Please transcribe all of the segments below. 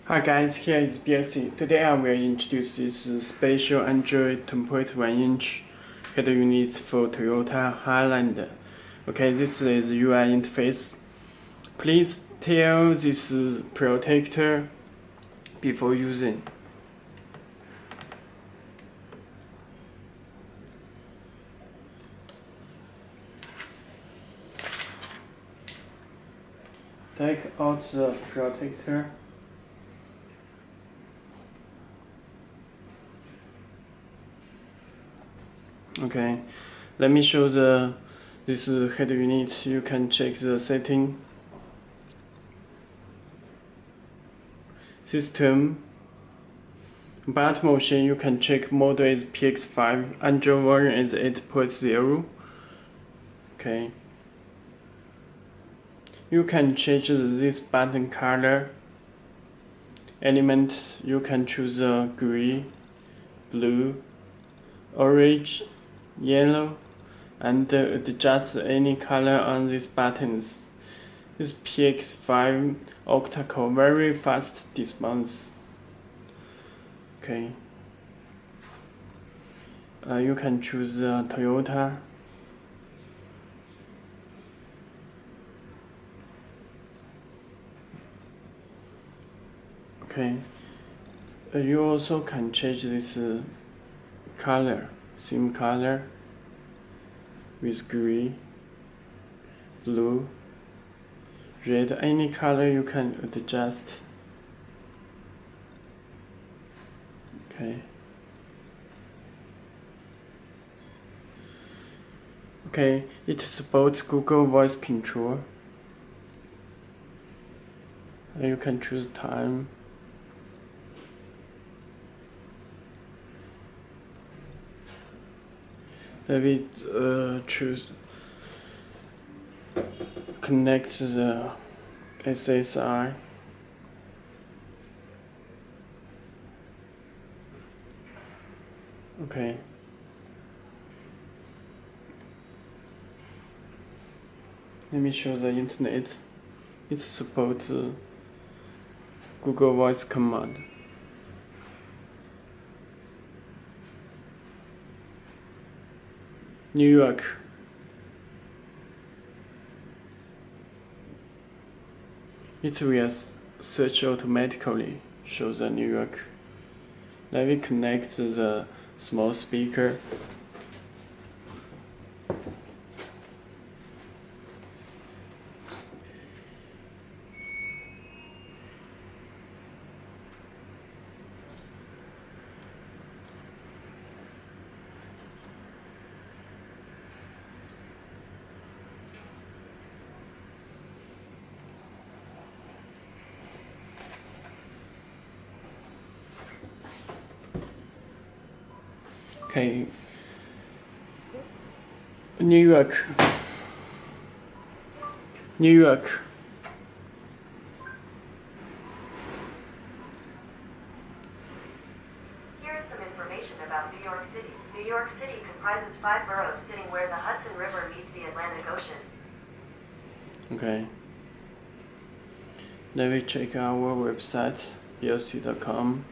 Hi guys, here is Belsee. Today I will introduce this special Android 10.1-inch head unit for Toyota Highlander. Okay, this is UI interface. Please tear this protector before using. Take out the protector. Okay, let me show this head unit. You can check the setting. System. Button motion, you can check model is PX5, Android version is 8.0. Okay. You can change this button color. Element, you can choose gray, blue, orange, yellow, and adjust any color on these buttons. This PX5 Octa Core very fast response. Okay. You can choose Toyota. Okay. You also can change this color, theme color, with gray, blue, red, any color you can adjust. Okay. Okay, it supports Google Voice Control. You can choose time. Maybe choose connect the SSI. Okay. Let me show the internet. It supports Google Voice command. New York. It will search automatically, show the New York. Let me connect the small speaker. Okay, New York. New York. Here is some information about New York City. New York City comprises 5 boroughs sitting where the Hudson River meets the Atlantic Ocean. Okay. Let me check our website, belsee.com.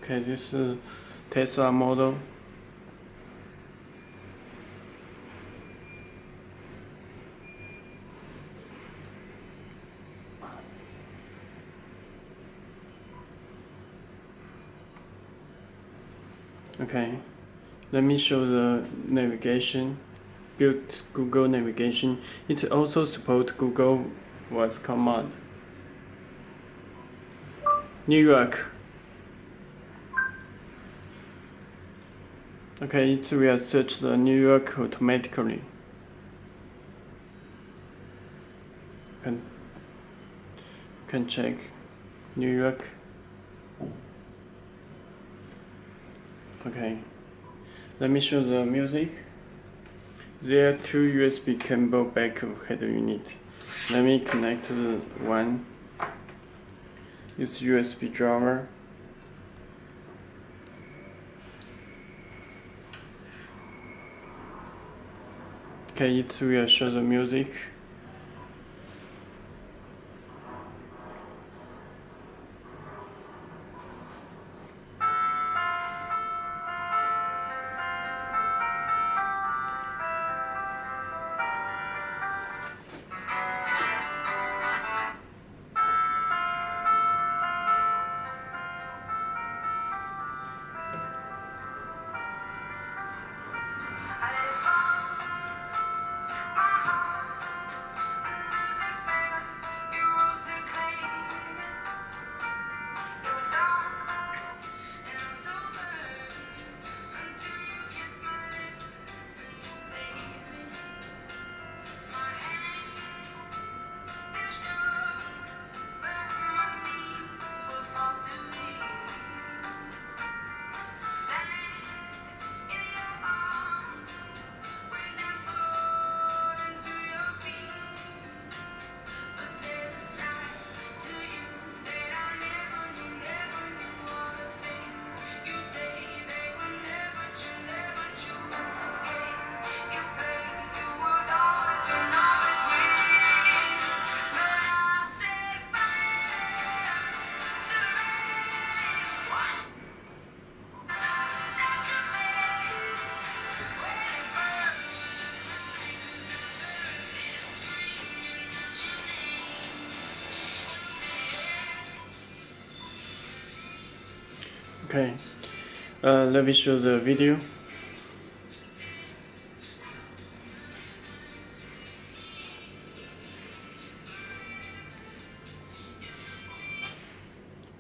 Okay, this is Tesla model. Okay, let me show the navigation. Built Google navigation. It also supports Google Voice command. New York. Okay, it will search the New York automatically. Can check New York. Okay, let me show the music. There are two USB cable backup header units. Let me connect the one. Use USB driver. Okay, it will show the music. Okay, let me show the video.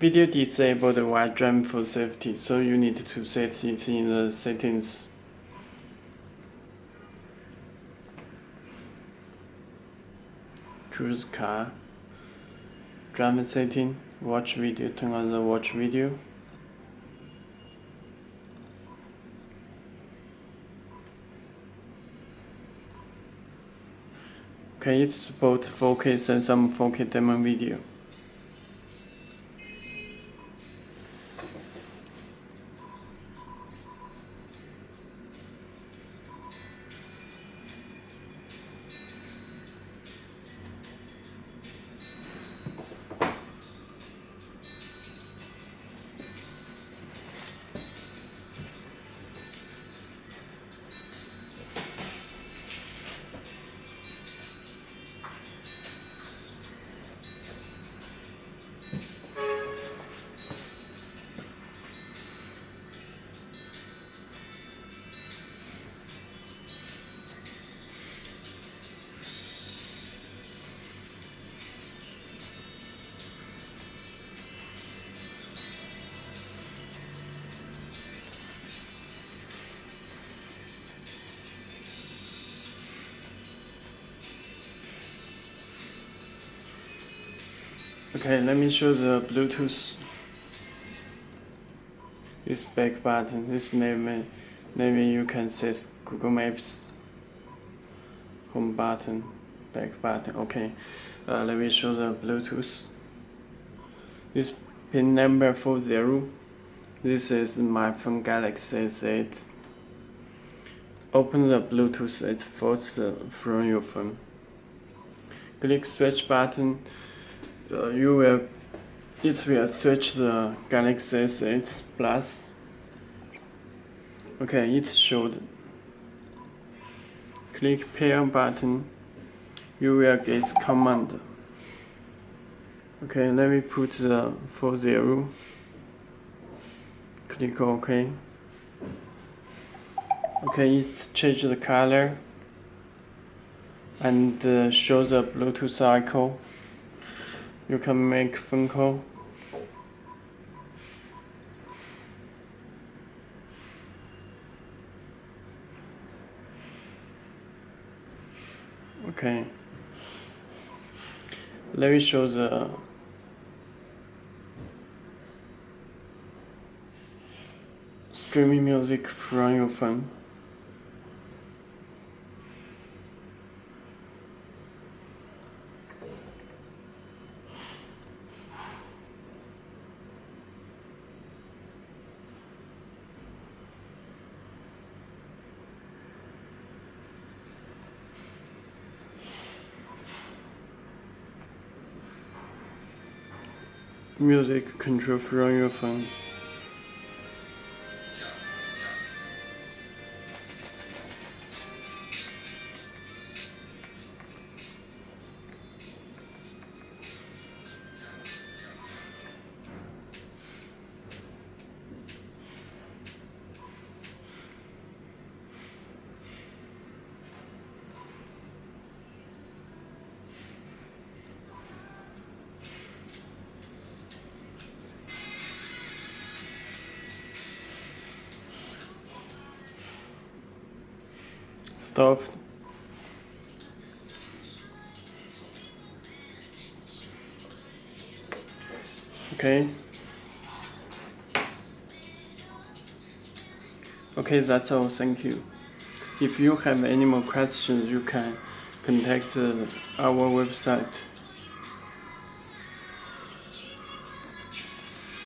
Video disabled while driving for safety, so you need to set it in the settings. Choose car, driver setting, watch video, turn on the watch video. Okay, it supports 4K and some 4K demo video. Okay, let me show the Bluetooth. This back button, this maybe you can set Google Maps, home button, back button. Okay, let me show the Bluetooth. This pin number 40. This is my phone Galaxy S8. Open the Bluetooth at first from your phone. Click search button. It will search the Galaxy S8 Plus. Okay, it showed. Click pair button. You will get command. Okay, let me put the 40. Click OK. Okay, it change the color and show the Bluetooth icon. You can make phone call. Okay. Let me show the streaming music from your phone. music control from your phone. Stop. Okay. Okay, that's all. Thank you. If you have any more questions, you can contact our website.